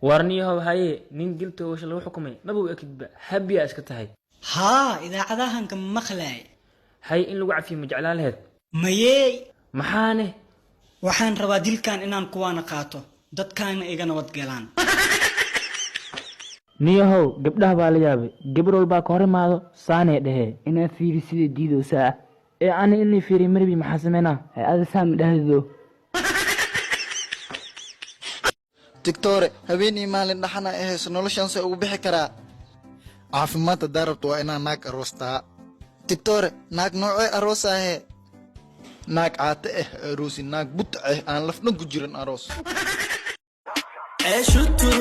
warniyahow haye nin dilta oo lagu xukumay mabow akidba habiya iska tahay ها إذا عذاهن كم مخلاي hay in lagu cafiyo ma jeclaan lahayd مايي maxaane waxaan rabaa dilkan inaan kuwaana qaato dadkaana iga nabad galaan niyahow gabdhaha baa la yaabay gabar walbaa ka hor imaado saanee dhehe inaa fiiri sida diidoosaa ee ani inay fiiriy marbi maxaa sameynaa ada saam dhahdo دكتور هبيني مالين دحنا إيه سنولشان سأقول بحكرة caafimaadka daarabta waa inaa naag aroostaa دكتور ناك نوع أروسا هي naag caate aroosi naag but aan lafna ku jirin aroos شتر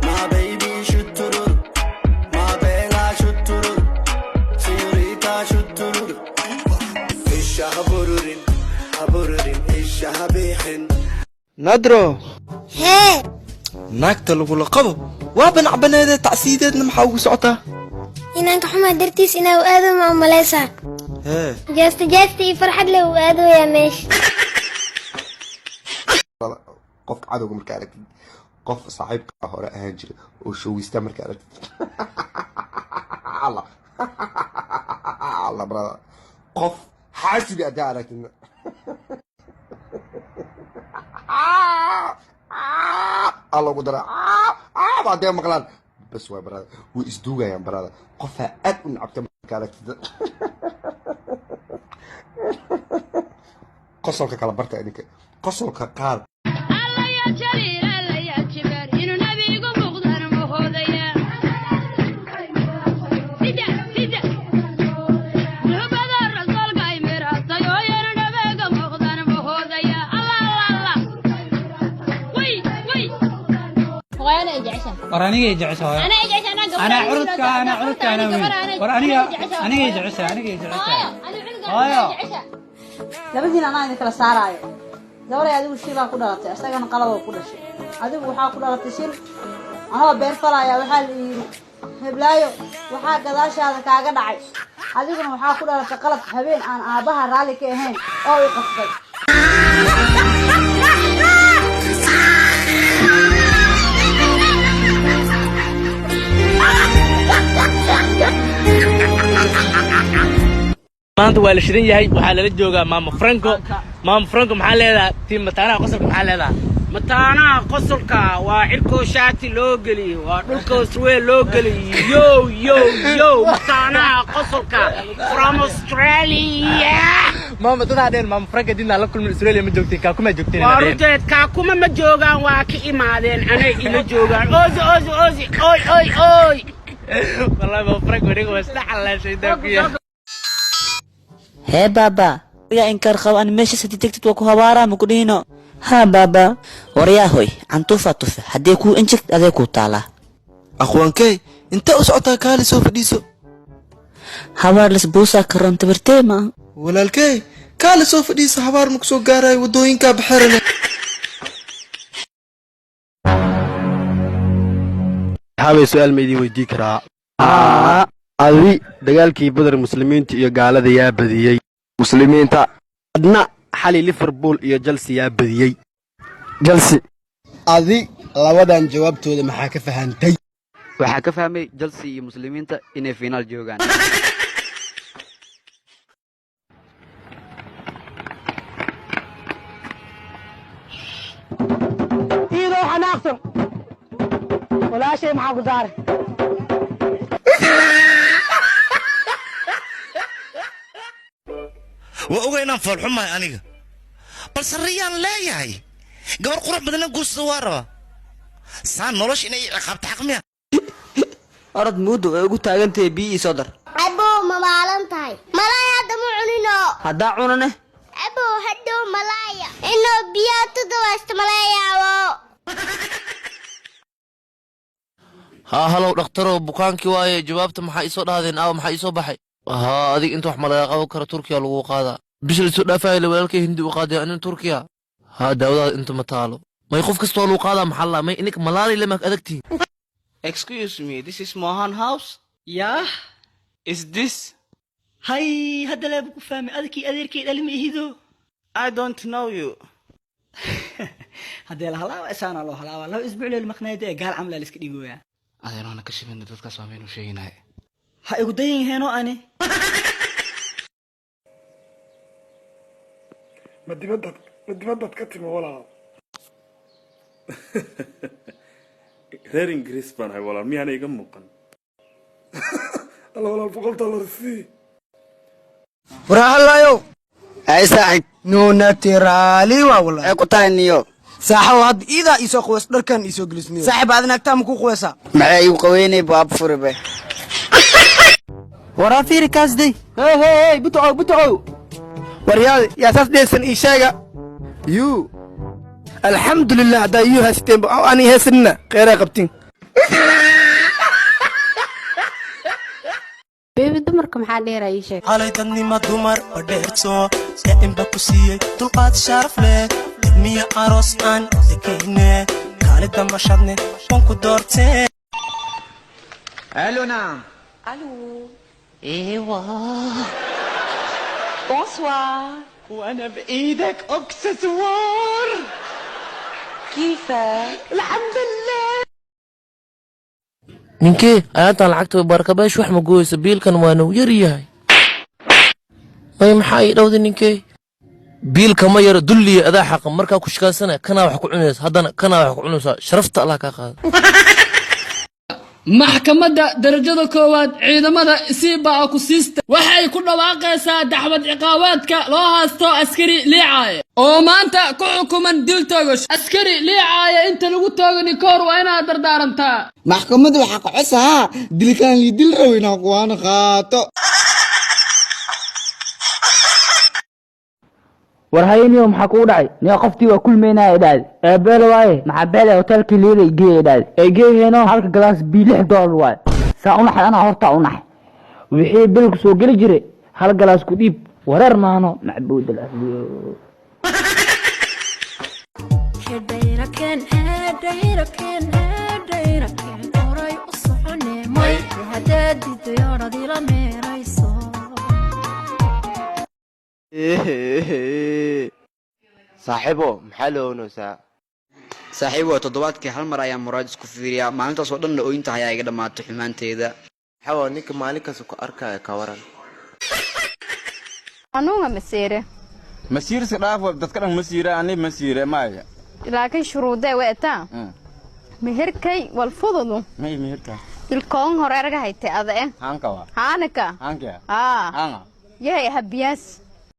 ما بيبي شتر ما بيلا شتر سيوريتا شتر إيش هبورين هبورين إيش هبيحن ندرو هي naagta lagula qabo waa banacbaneedee tacsiideedna maxaa ugu socotaa inanka xumaa dartiis inaa u aado ma umalaysaa hee jeesta iyo farxad leh u aadooyaa meesha qofka cadowga markaa aragtid qof saaxiibka hore ahaan jira oo showista markaa aragtid allah allah brada qof xaasibi adaa aragtid الله قدر بعدين مقلان بس واي برادة وإسدوغا يا برادة قفها أدن عبت مكانك قصرك على برتا إنك قصرك قال الله يا جليل الله يا جبر إنه نبيكم مقدر مخوديا سيدا سيدا له بدر رسول قايمر هطيو ينو نبيكم مقدر مخوديا الله الله الله وي وي وأنا إجعشة ورانية يجعشة أنا إجعشة أنا عرضك أنا ورانية أنا يجعشة أنا يجعشة هايا labadiina anaa idin kala saaraayo gabaray adigu shilaa ku dhalatay asagana qalaboo ku dhashay adigu waxaa ku dhalatay shil anoo beer falaya waxaa la yidhi heblaayo waxaa gadaashaada kaaga dhacay adiguna waxaa ku dhalatay qalab habeen aan aabbaha raalli ka ahayn oo i qasbay maanta waa la shidan yahay waxaa lala joogaa maama franco maxaa leedahay tii mataanaha qosolka maxaa leedahay mataanaha qosolka waa cirkoo shaati loo geliyo waa dhulkoo surweel loo geliyo yo mataanaha qosolka from Australia maama dadaa dheen maama franco dinaa la kulmin Australia ma joogtiin kaakuma joogtiin waa runteed kaakuma ma joogaan waa ka imaadeen anay ila joogaan oozi oy wallahi maama franco aniga waa isdhaxalaa shaydaankuya hee baaba yaa inkar qabo an meesha sadi degtid waa ku habaaraa ma ku dhihino haa baaba wariyaahoy cantuufa tufa haddii kuu injigt adee kuu taalaa aqwaankey inta u socotaa kaali soo fadhiiso habaar lasbuusaa karoon tabirtee ma walaalkey kaali soo fadhiiso habaar maku soo gaarayo waddooyinkaa baxarane waxaabay su-aal ma idiin weydii karaa adi dagaalkii badar muslimiinta iyo gaalada yaa badiyey muslimiinta adna xali liverpool iyo chelsea yaa badiyey chelsea adi labadan jawaabtooda maxaa ka fahantay waxaa ka fahmay chelsea iyo muslimiinta inay finaal joogaan iidoo xanaaqsan walaashay maxaa ku saaray وأوغينا فرحهم ما أنيقا بس الريان لا ياي قبل قرح بدنا نقول سوارة سان نولش إني عقبت حقميا orod muudu ee ugu taagantahay bii sodar abo ma maalantahay malaaya dama cunino haddaa cunane abo haddo malaaya inoo biyaa tudawasta malaayaabo ها هلو دكتور بوكانكي واي جوابته maxaa isoo dhaadeen aaw maxaa isoo baxay ها adig inta wax malaga qabo karo Turkiya lagu qaada bishil soo dhaafay walaalkay hindi u qaaday in Turkiya ha daawada inta ma taalo may qof kasto lagu qaada maxaa la may inik malaali lama adagtiin Excuse me, this is Mohan house? Yeah. Is this? Hi, hadda la ku fahmay adkii adeerkay dhalmi ihido. I don't know you. haddee la halaaba isaana loo halaaba 2 isbuuc leel maqnaayde gaal camla la iska dhigooyaa adeerana ka shibina dadkaas waa meenu sheeginahay ha igu dayan yaheeno ani ma dibadad ka timi walaal reer ingiriis baan ahay walaal miyaana iga muuqan alla walaal $100 sii warahalayo ay saaxib no naturally waa walaal ay ku tahay niyo saaxo had ida isoo qawas dharkan isoo gelisniyo saaxib aad naagtaa ma ku qawasa maxay igu qaweynay baab furibe wara fiiri kaasday hey buto waryaal yaa saas deesan ii sheega you alxamdulillah haddaa yu haysteen ani haysanina kheyraa qabtiin beebi dumarka maxaa dheeraa ii sheeg xalay dadnima dumar oo dheerto ee inba ku siiyey dulqaad sharaf leh miya aroos aan dekayne kaalida mashadne wan ku doortee الو نعم الو ايوه بونسوار وانا بايدك اكسسوار كيفك الحمد لله ninkee ayaantaan lacagta barkabeesh wax ma gooyso biilkan waanu yar yahay may maxaa ii dhowday ninkee biilka ma yaro dulliya adaa xaqa markaa ku shikaansana kanaa wax ku cunaysa haddana kanaa wax ku cunaysaa sharafta allah kaa qaada maxkamadda darajada koowaad ciidamada isiibaa ku siista waxay ku dhawaaqaysaa dacwad ciqaabaadka loo haasto askari liicaaye oo maanta ku xukuman dil toogash askari liicaaye inta lagu toogani koor waa inaad dardaarantaa maxkamadda waxaa ka cosahaa dilkaan lii dil raweyna kuwaana qaato war hayniyo maxaa kugu dhacay niyo qoftii waa kulmeynaya dhaad beelo waaye maxaa beele hotelkii liiday geeyay dhaad geeyheeno halka galaas $6 waaye saa u naxay anaa hortaa u naxay wixii bilku soo geli jiray hal galaas ku dhiib wareer maano macbuudal asbiyo oray u socone may haddaad didayoodhadii la meerayso saaxiibo maxaa la oonaysaa saaxiibo toddobaadkii hal mar ayaan muraad isku fiiriyaa maalintaas oo dhan ooyinta ayaa iga dhammaatay xumaanteeda xawa ninka maalin kasta ku arkaya ka waran anuga masiire masiirska dhaaf dadka dhan masiire ani masiire maaya laakiin shuruudee weetaa meherkay wal fududu may meherka ilkoon hore arga haytay ade hanka wa hanaka hanka yahay habiyaas